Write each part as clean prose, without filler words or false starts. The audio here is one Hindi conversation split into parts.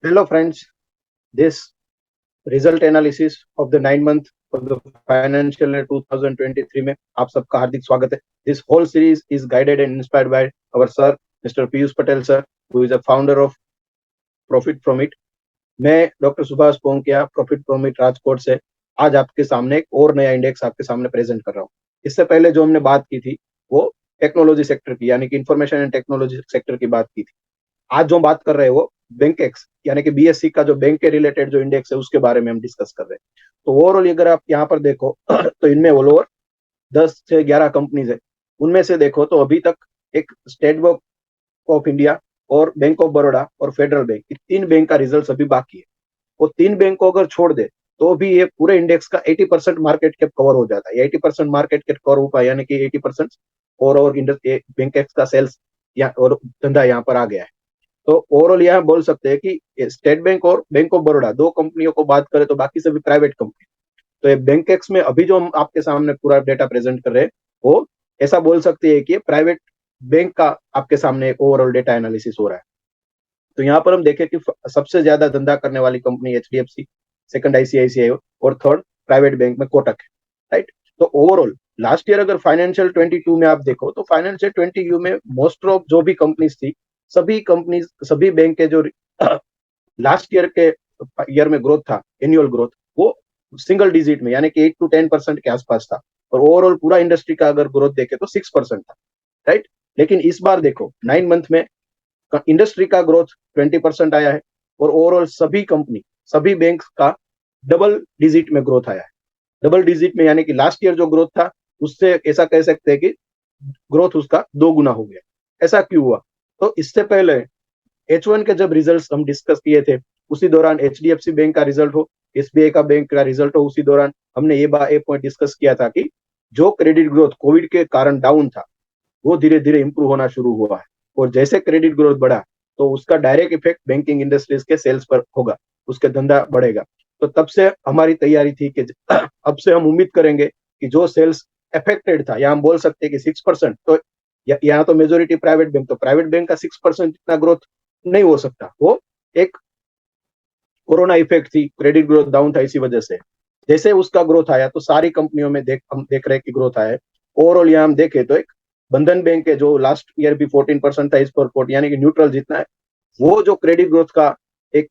Hello friends, this result analysis of the 9 month of the financial year 2023 में आप सबका हार्दिक स्वागत है. This whole series is guided and inspired by our sir, Mr. Piyush Patel sir, who is a founder of Profit from It. मैं doctor Subhash Ponkiya profit from it Rajkot से आज आपके सामने एक और नया इंडेक्स आपके सामने प्रेजेंट कर रहा हूँ. इससे पहले जो हमने बात की थी वो टेक्नोलॉजी सेक्टर की यानी कि इंफॉर्मेशन एंड टेक्नोलॉजी सेक्टर की बात की थी. आज जो हम बात कर रहे हैं वो बैंक एक्स यानी कि बीएससी का जो बैंक के रिलेटेड जो इंडेक्स है उसके बारे में हम डिस्कस कर रहे हैं. तो ओवरऑल अगर आप यहाँ पर देखो तो इनमें ऑल ओवर 10 से 11 कंपनीज है. उनमें से देखो तो अभी तक एक स्टेट बैंक ऑफ इंडिया और बैंक ऑफ बड़ौदा और फेडरल बैंक, 3 बैंक का रिजल्ट अभी बाकी है. वो 3 बैंक को अगर छोड़ दे तो भी ये पूरे इंडेक्स का 80% मार्केट कैप कवर हो जाता है. 80% मार्केट कैप कवर हो पाया यानी कि 80% और बैंक एक्स का सेल्स और धंधा यहाँ पर आ गया है. तो ओवरऑल यहाँ बोल सकते हैं कि स्टेट बैंक और बैंक ऑफ बड़ौदा दो कंपनियों को बात करें तो बाकी सभी प्राइवेट कंपनी. तो ये बैंक एक्स में अभी जो हम आपके सामने पूरा डेटा प्रेजेंट कर रहे हैं वो ऐसा बोल सकते हैं कि प्राइवेट बैंक का आपके सामने एक ओवरऑल डेटा एनालिसिस हो रहा है. तो यहाँ पर हम देखें कि सबसे ज्यादा धंधा करने वाली कंपनी एचडीएफसी, सेकंड आईसीआईसीआई और थर्ड प्राइवेट बैंक में कोटक है. राइट. तो ओवरऑल लास्ट ईयर अगर फाइनेंशियल 22 में आप देखो तो फाइनेंशियल 22 में मोस्ट ऑफ जो भी कंपनीज थी सभी कंपनीज सभी बैंक के जो लास्ट ईयर के ईयर में ग्रोथ था एनुअल ग्रोथ वो सिंगल डिजिट में यानी कि 8 to 10% के आसपास था. और ओवरऑल पूरा इंडस्ट्री का अगर ग्रोथ देखे तो 6% था. राइट. लेकिन इस बार देखो 9 मंथ में इंडस्ट्री का ग्रोथ 20% आया है और ओवरऑल सभी कंपनी सभी बैंक का डबल डिजिट में ग्रोथ आया है. डबल डिजिट में यानी कि लास्ट ईयर जो ग्रोथ था उससे ऐसा कह सकते हैं कि ग्रोथ उसका 2 गुना हो गया. ऐसा क्यों हुआ? तो इससे पहले H1 के जब रिजल्ट्स हम डिस्कस किए थे उसी दौरान एचडीएफसी बैंक का रिजल्ट हो, एसबीआई का बैंक का रिजल्ट हो, उसी दौरान हमने ये पॉइंट डिस्कस किया था कि जो क्रेडिट ग्रोथ कोविड के कारण डाउन था वो धीरे धीरे इंप्रूव होना शुरू हुआ है. और जैसे क्रेडिट ग्रोथ बढ़ा तो उसका डायरेक्ट इफेक्ट बैंकिंग इंडस्ट्रीज के सेल्स पर होगा, उसके धंधा बढ़ेगा. तो तब से हमारी तैयारी थी कि अब से हम उम्मीद करेंगे कि जो सेल्स अफेक्टेड था या हम बोल सकते हैं कि 6%, तो यहाँ तो मेजोरिटी प्राइवेट बैंक, तो प्राइवेट बैंक का 6% इतना ग्रोथ नहीं हो सकता. वो एक कोरोना इफेक्ट थी, क्रेडिट ग्रोथ डाउन था, इसी वजह से जैसे उसका ग्रोथ आया तो सारी कंपनियों में हम देख रहे हैं कि ग्रोथ आया है. ओवरऑल यहाँ हम देखें तो एक बंधन बैंक है जो लास्ट ईयर भी 14% था, इस पर 40 यानी कि न्यूट्रल जितना है. वो जो क्रेडिट ग्रोथ का एक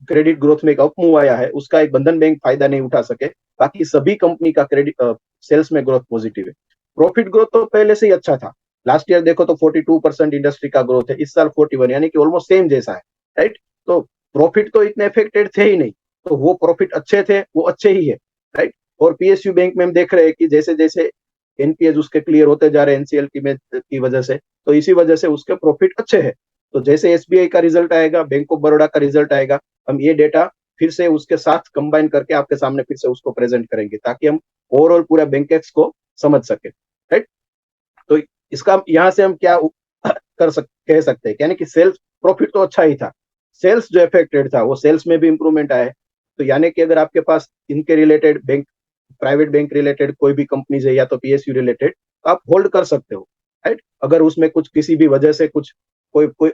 क्रेडिट ग्रोथ में एक अप मूव आया है उसका एक बंधन बैंक फायदा नहीं उठा सके. बाकी सभी कंपनी का क्रेडिट सेल्स में ग्रोथ पॉजिटिव है. प्रॉफिट ग्रोथ तो पहले से ही अच्छा था. लास्ट ईयर देखो तो 42% इंडस्ट्री का ग्रोथ है, इस साल 41 यानी कि ऑलमोस्ट सेम जैसा है. राइट. तो प्रॉफिट तो इतने अफेक्टेड थे ही नहीं, तो वो प्रॉफिट अच्छे थे, वो अच्छे ही है. राइट. और पीएसयू बैंक में हम देख रहे हैं कि जैसे जैसे एनपीएस उसके क्लियर होते जा रहे हैं एनसीएल की वजह से, तो इसी वजह से उसके प्रॉफिट अच्छे है. तो जैसे एसबीआई का रिजल्ट आएगा, बैंक ऑफ बड़ौदा का रिजल्ट आएगा, हम ये डेटा फिर से उसके साथ कंबाइन करके आपके सामने फिर से उसको प्रेजेंट करेंगे ताकि हम ओवरऑल पूरा बैंकेक्स को समझ सके. राइट. तो इसका यहाँ से हम क्या कह सकते हैं यानी कि सेल्स प्रॉफिट तो अच्छा ही था, सेल्स जो अफेक्टेड था वो सेल्स में भी इंप्रूवमेंट आया है. तो यानी कि अगर आपके पास इनके related bank private bank related कोई भी कंपनीज है या तो पीएसयू रिलेटेड तो आप होल्ड कर सकते हो. राइट. अगर उसमें कुछ किसी भी वजह से कुछ कोई कोई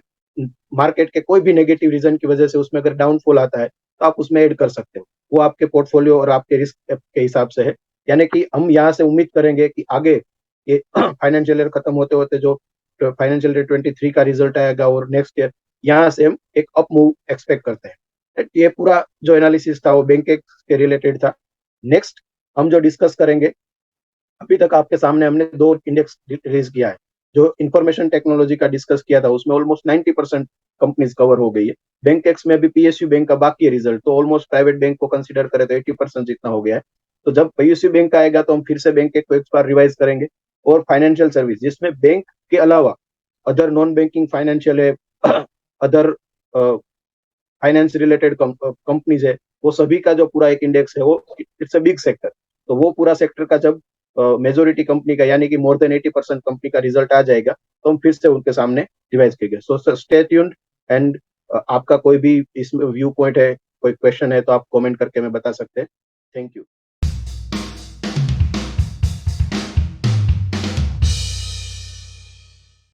मार्केट के कोई भी नेगेटिव रीजन की वजह से उसमें अगर डाउनफॉल आता है तो आप उसमें ऐड कर सकते हो. वो आपके पोर्टफोलियो और आपके रिस्क के हिसाब से है. यानी कि हम यहाँ से उम्मीद करेंगे कि आगे ये फाइनेंशियल ईयर खत्म होते होते जो फाइनेंशियल ईयर 23 का रिजल्ट आएगा और नेक्स्ट ईयर यहाँ से हम एक अप मूव एक्सपेक्ट करते हैं. ये पूरा जो एनालिसिस था वो बैंक के रिलेटेड था. नेक्स्ट हम जो डिस्कस करेंगे, अभी तक आपके सामने हमने 2 इंडेक्स रिलीज किया है. जो इंफॉर्मेशन टेक्नोलॉजी का डिस्कस किया था उसमें ऑलमोस्ट 90% कंपनीज कवर हो गई है. बैंक एक्स में भी पीएसयू बैंक का बाकी है रिजल्ट, तो ऑलमोस्ट प्राइवेट बैंक को कंसीडर करें तो 80% जितना हो गया है. तो जब पीएसयू बैंक का आएगा तो हम फिर से बैंक को एक बार रिवाइज करेंगे. और फाइनेंशियल सर्विस जिसमें बैंक के अलावा अदर नॉन बैंकिंग फाइनेंशियल है, अदर फाइनेंस रिलेटेड कंपनीज है, वो सभी का जो पूरा एक इंडेक्स है वो इट्स अ बिग सेक्टर. तो वो पूरा सेक्टर का जब मेजोरिटी कंपनी का यानी कि मोर देन 80% कंपनी का रिजल्ट आ जाएगा तो हम फिर से उनके सामने रिवाइज करेंगे. सो स्टे ट्यून्ड एंड आपका कोई भी इसमें व्यू पॉइंट है, कोई क्वेश्चन है तो आप कमेंट करके हमें बता सकते हैं. Thank you.